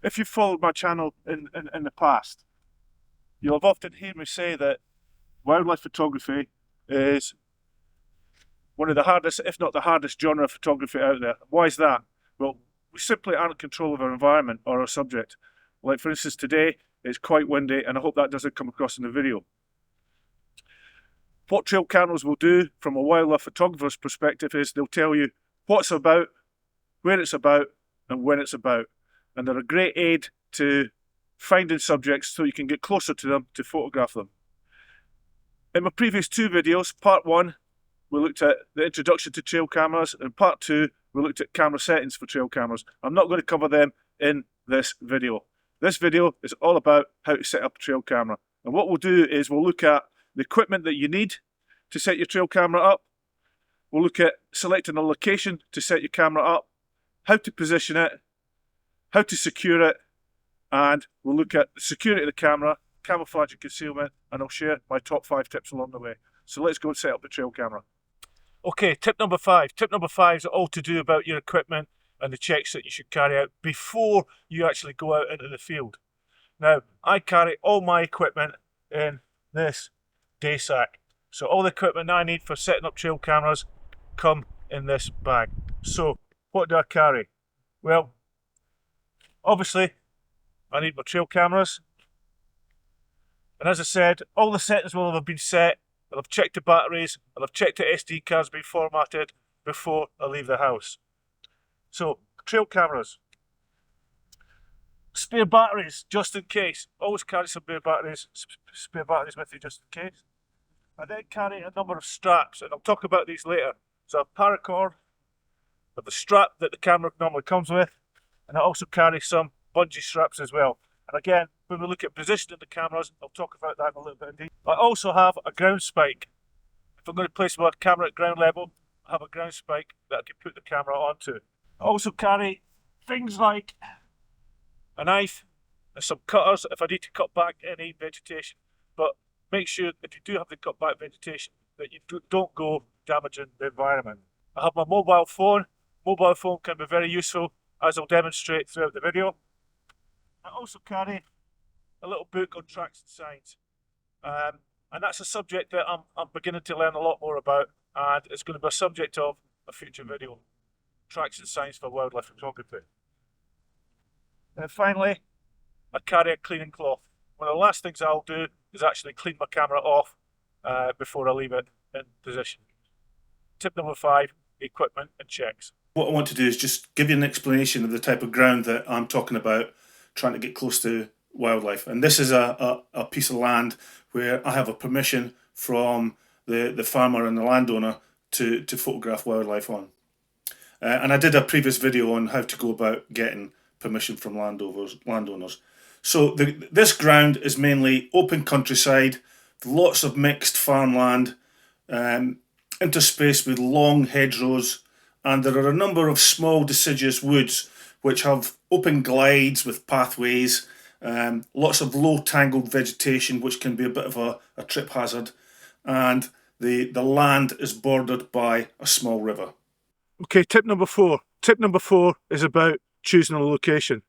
If you've followed my channel in the past, you'll have often heard me say that wildlife photography is one of the hardest, if not the hardest, genre of photography out there. Why is that? Well, we simply aren't in control of our environment or our subject. Like, for instance, today it's quite windy, and I hope that doesn't come across in the video. What trail cameras will do from a wildlife photographer's perspective is they'll tell you what it's about, where it's about, and when it's about. And they're a great aid to finding subjects so you can get closer to them to photograph them. In my previous two videos, part one, we looked at the introduction to trail cameras, and part two, we looked at camera settings for trail cameras. I'm not going to cover them in this video. This video is all about how to set up a trail camera. And what we'll do is we'll look at the equipment that you need to set your trail camera up. We'll look at selecting a location to set your camera up, how to position it, how to secure it, and we'll look at the security of the camera, camouflage and concealment, and I'll share my top 5 tips along the way. So let's go and set up the trail camera. Okay, tip number 5. Tip number 5 is all to do about your equipment and the checks that you should carry out before you actually go out into the field. Now, I carry all my equipment in this day sack. So all the equipment I need for setting up trail cameras come in this bag. So what do I carry? Well, obviously I need my trail cameras. And as I said, all the settings will have been set. I'll have checked the batteries, I'll have checked the SD cards being formatted before I leave the house. So, trail cameras. Spare batteries, just in case. Always carry some spare batteries with you just in case. I then carry a number of straps, and I'll talk about these later. So I have paracord, I have the strap that the camera normally comes with, and I also carry some bungee straps as well. And again, when we look at positioning the cameras, I'll talk about that in a little bit indeed. I also have a ground spike. If I'm going to place my camera at ground level, I have a ground spike that I can put the camera onto. I also carry things like a knife and some cutters if I need to cut back any vegetation. But make sure if you do have to cut back vegetation that you don't go damaging the environment. I have my mobile phone. Mobile phone can be very useful, as I'll demonstrate throughout the video. I also carry a little book on tracks and signs. And that's a subject that I'm beginning to learn a lot more about, and it's going to be a subject of a future video. Tracks and signs for wildlife photography. And finally, I carry a cleaning cloth. One of the last things I'll do is actually clean my camera off before I leave it in position. Tip number 5, equipment and checks. What I want to do is just give you an explanation of the type of ground that I'm talking about, trying to get close to wildlife. And this is a piece of land where I have a permission from the farmer and the landowner to photograph wildlife on. And I did a previous video on how to go about getting permission from landowners. So this ground is mainly open countryside, lots of mixed farmland, interspaced with long hedgerows, and there are a number of small deciduous woods which have open glides with pathways, lots of low tangled vegetation which can be a bit of a trip hazard, and the land is bordered by a small river. Okay, tip number 4. Tip number 4 is about choosing a location.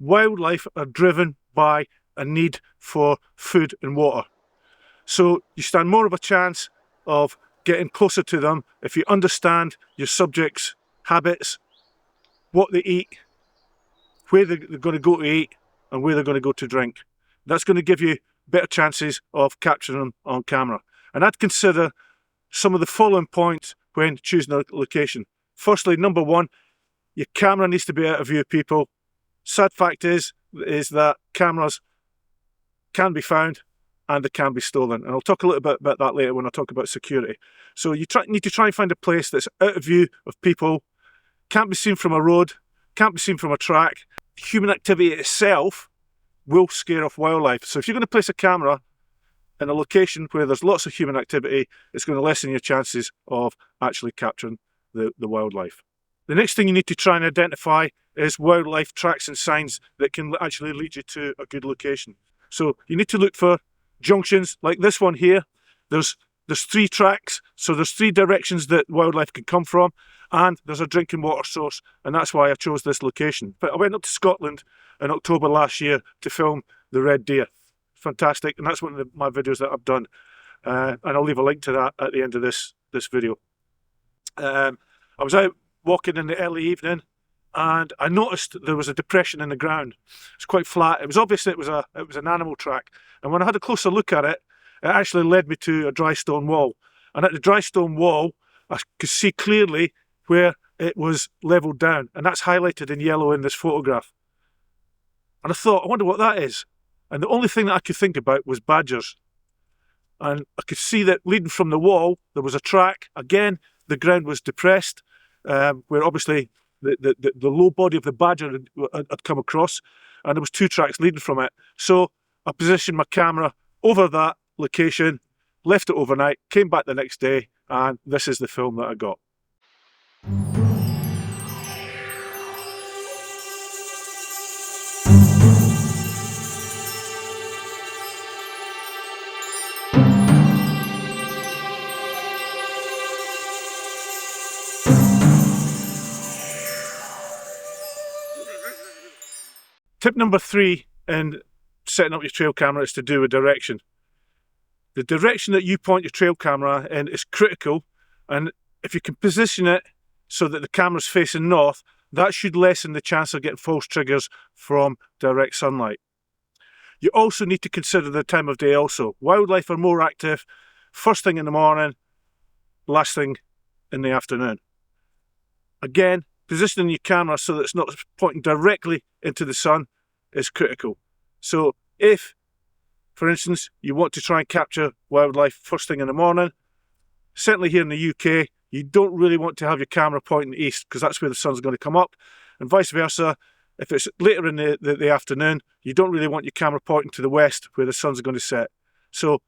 Wildlife are driven by a need for food and water. So you stand more of a chance of getting closer to them if you understand your subject's habits, what they eat, where they're going to go to eat, and where they're going to go to drink. That's going to give you better chances of capturing them on camera. And I'd consider some of the following points when choosing a location. Firstly, number 1, your camera needs to be out of view, people. Sad fact is that cameras can be found and they can be stolen. And I'll talk a little bit about that later when I talk about security. So you need to try and find a place that's out of view of people, can't be seen from a road, can't be seen from a track. Human activity itself will scare off wildlife. So if you're going to place a camera in a location where there's lots of human activity, it's going to lessen your chances of actually capturing the wildlife. The next thing you need to try and identify is wildlife tracks and signs that can actually lead you to a good location. So you need to look for junctions like this one here. There's there's 3 tracks, so there's 3 directions that wildlife can come from, and there's a drinking water source, and that's why I chose this location. But I went up to Scotland in October last year to film the red deer. Fantastic, and that's one of my videos that I've done, and I'll leave a link to that at the end of this video. I was out walking in the early evening, and I noticed there was a depression in the ground. It's quite flat. It was obvious that it was an animal track, and when I had a closer look at it, it actually led me to a dry stone wall. And at the dry stone wall, I could see clearly where it was levelled down, and that's highlighted in yellow in this photograph. And I thought, I wonder what that is. And the only thing that I could think about was badgers. And I could see that leading from the wall, there was a track. Again, the ground was depressed, where obviously the low body of the badger had come across, and there was 2 tracks leading from it. So I positioned my camera over that location, left it overnight, came back the next day, and this is the film that I got. Tip number 3 in setting up your trail camera is to do with direction. The direction that you point your trail camera in is critical, and if you can position it so that the camera's facing north, that should lessen the chance of getting false triggers from direct sunlight. You also need to consider the time of day also. Wildlife are more active first thing in the morning, last thing in the afternoon. Again, positioning your camera so that it's not pointing directly into the sun is critical. So if, for instance, you want to try and capture wildlife first thing in the morning, certainly here in the UK, you don't really want to have your camera pointing east because that's where the sun's going to come up, and vice versa. If it's later in the afternoon, you don't really want your camera pointing to the west where the sun's going to set. So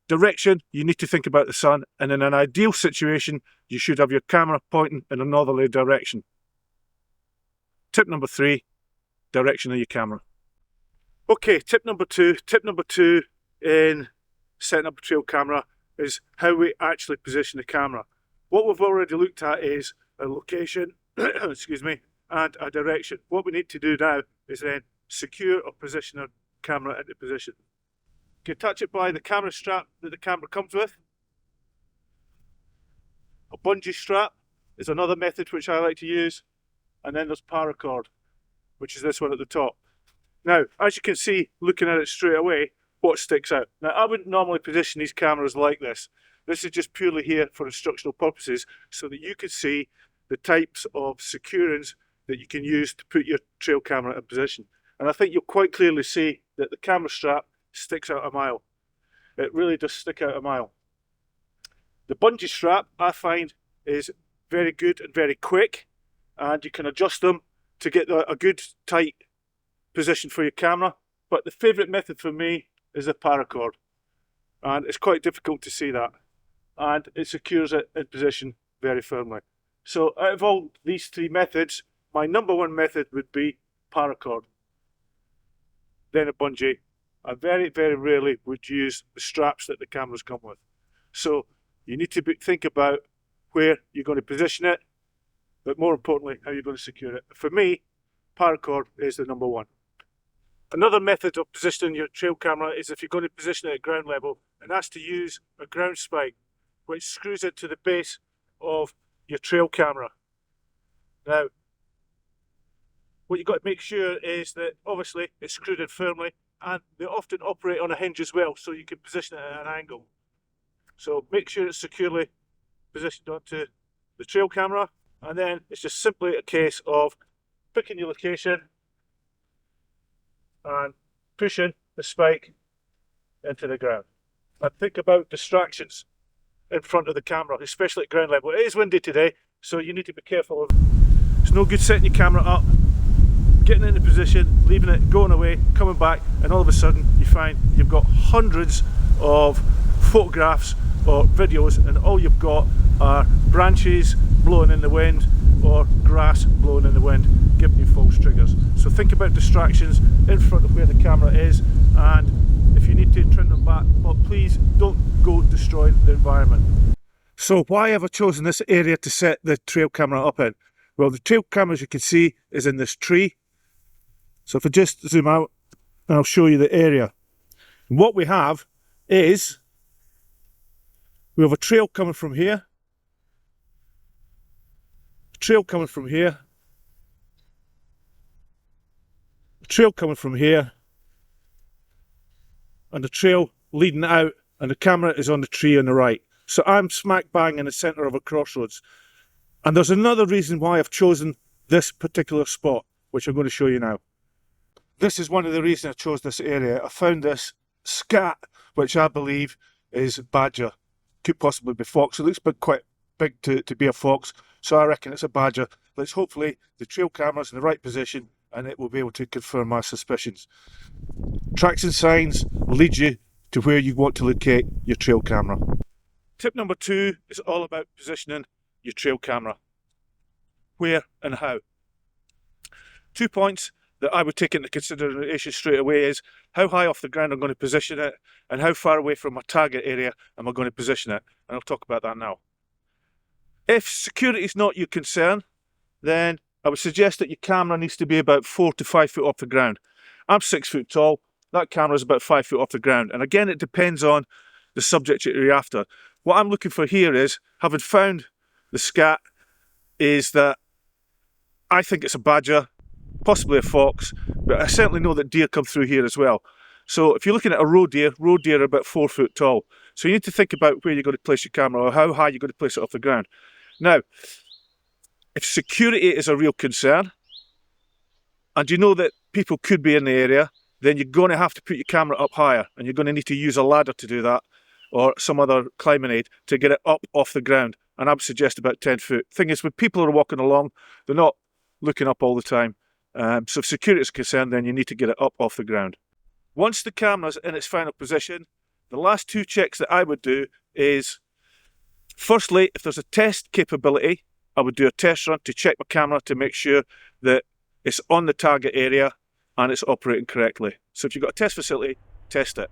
direction, you need to think about the sun, and in an ideal situation, you should have your camera pointing in a northerly direction. Tip number 3, direction of your camera. Okay, tip number two in setting up a trail camera is how we actually position the camera. What we've already looked at is a location, excuse me, and a direction. What we need to do now is then secure or position our camera into position. You can attach it by the camera strap that the camera comes with. A bungee strap is another method which I like to use, and then there's paracord, which is this one at the top. Now, as you can see, looking at it straight away, what sticks out. Now, I wouldn't normally position these cameras like this. This is just purely here for instructional purposes so that you can see the types of securings that you can use to put your trail camera in position. And I think you'll quite clearly see that the camera strap sticks out a mile. It really does stick out a mile. The bungee strap, I find, is very good and very quick, and you can adjust them to get a good tight position for your camera. But the favourite method for me is the paracord, and it's quite difficult to see that, and it secures it in position very firmly. So out of all these 3 methods, my number 1 method would be paracord, then a bungee. I very, very rarely would use the straps that the cameras come with. So you need to think about where you're going to position it, but more importantly, how you're going to secure it. For me, paracord is the number 1. Another method of positioning your trail camera is if you're going to position it at ground level, and that's to use a ground spike, which screws it to the base of your trail camera. Now, what you've got to make sure is that obviously it's screwed in firmly, and they often operate on a hinge as well, so you can position it at an angle. So make sure it's securely positioned onto the trail camera, and then it's just simply a case of picking your location and pushing the spike into the ground. And think about distractions in front of the camera, especially at ground level. It is windy today, so you need to be careful of. It's no good setting your camera up, getting into position, leaving it, going away, coming back, and all of a sudden you find you've got hundreds of photographs or videos, and all you've got are branches blowing in the wind or grass blowing in the wind, giving you false triggers. So think about distractions in front of where the camera is, and if if you need to trim them back, but please don't go destroying the environment. So why have I chosen this area to set the trail camera up in? Well, the trail camera, as you can see, is in this tree. So if I just zoom out, and I'll show you the area. And what we have is, we have a trail coming from here, a trail coming from here, a trail coming from here, and a trail leading out, and the camera is on the tree on the right. So I'm smack bang in the centre of a crossroads. And there's another reason why I've chosen this particular spot, which I'm going to show you now. This is one of the reasons I chose this area. I found this scat, which I believe is badger. Could possibly be fox. It looks quite big to be a fox, so I reckon it's a badger. Let's hopefully the trail camera's in the right position and it will be able to confirm my suspicions. Tracks and signs lead you to where you want to locate your trail camera. Tip number 2 is all about positioning your trail camera. Where and how. 2 points that I would take into consideration straight away is how high off the ground I'm going to position it and how far away from my target area am I going to position it, and I'll talk about that now. If security is not your concern, then I would suggest that your camera needs to be about 4 to 5 foot off the ground. I'm 6 foot tall, that camera is about 5 foot off the ground, and again it depends on the subject you're after. What I'm looking for here is, having found the scat, is that I think it's a badger, possibly a fox, but I certainly know that deer come through here as well. So if you're looking at a roe deer are about 4 foot tall. So you need to think about where you're going to place your camera or how high you're going to place it off the ground. Now, if security is a real concern, and you know that people could be in the area, then you're going to have to put your camera up higher, and you're going to need to use a ladder to do that, or some other climbing aid to get it up off the ground. And I would suggest about 10 foot. Thing is, when people are walking along, they're not looking up all the time. So if security is concerned, then you need to get it up off the ground. Once the camera's in its final position, the last 2 checks that I would do is, firstly, if there's a test capability, I would do a test run to check my camera to make sure that it's on the target area and it's operating correctly. So if you've got a test facility, test it.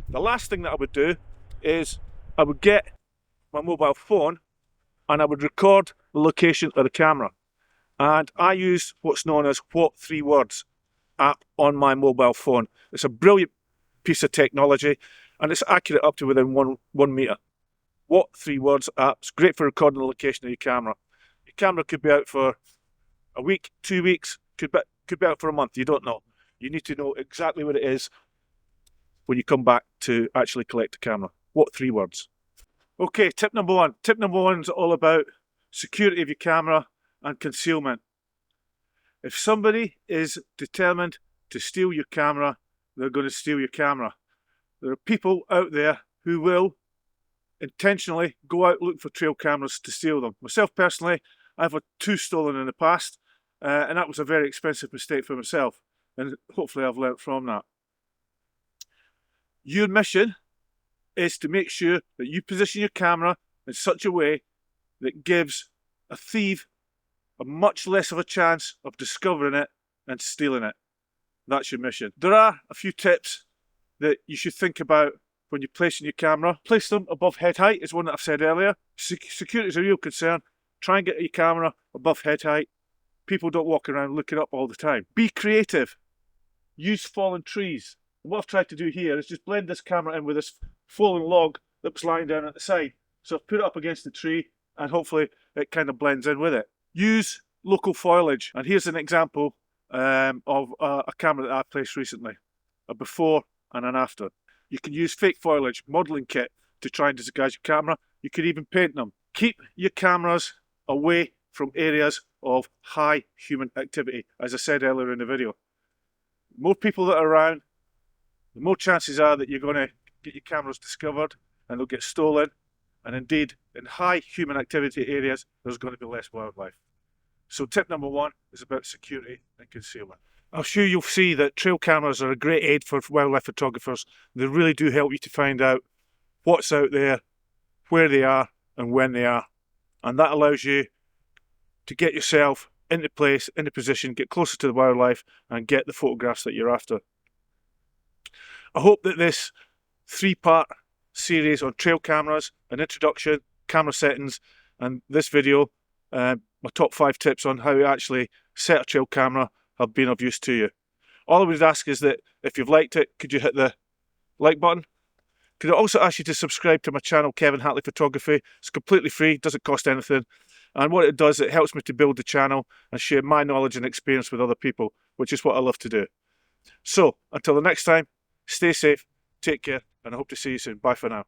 The last thing that I would do is I would get my mobile phone and I would record the location of the camera. And I use what's known as What 3 Words app on my mobile phone. It's a brilliant piece of technology and it's accurate up to within one metre. What 3 Words app. It's great for recording the location of your camera. Your camera could be out for a week, 2 weeks, could be out for a month, you don't know. You need to know exactly what it is when you come back to actually collect the camera. What 3 words? Okay, tip number 1. Tip number 1 is all about security of your camera and concealment. If somebody is determined to steal your camera, they're going to steal your camera. There are people out there who will intentionally go out look for trail cameras to steal them. Myself personally, I've had 2 stolen in the past, and that was a very expensive mistake for myself, and hopefully I've learnt from that. Your mission is to make sure that you position your camera in such a way that gives a thief a much less of a chance of discovering it and stealing it. That's your mission. There are a few tips that you should think about when you're placing your camera. Place them above head height is one that I've said earlier. Security is a real concern. Try and get your camera above head height. People don't walk around looking up all the time. Be creative. Use fallen trees. What I've tried to do here is just blend this camera in with this fallen log that was lying down at the side. So I've put it up against the tree and hopefully it kind of blends in with it. Use local foliage. And here's an example of a camera that I placed recently. A before and an after. You can use fake foliage, modelling kit to try and disguise your camera. You could even paint them. Keep your cameras away from areas of high human activity, as I said earlier in the video. The more people that are around, the more chances are that you're going to get your cameras discovered and they'll get stolen. And indeed, in high human activity areas, there's going to be less wildlife. So tip number 1 is about security and concealment. I'm sure you'll see that trail cameras are a great aid for wildlife photographers. They really do help you to find out what's out there, where they are, and when they are. And that allows you to get yourself into place, into position, get closer to the wildlife, and get the photographs that you're after. I hope that this 3-part series on trail cameras, an introduction, camera settings, and this video, my top 5 tips on how to actually set a trail camera, have been of use to you. All I would ask is that if you've liked it, could you hit the like button? Could I also ask you to subscribe to my channel, Kevin Hatley Photography? It's completely free, doesn't cost anything. And what it does, it helps me to build the channel and share my knowledge and experience with other people, which is what I love to do. So, until the next time, stay safe, take care, and I hope to see you soon. Bye for now.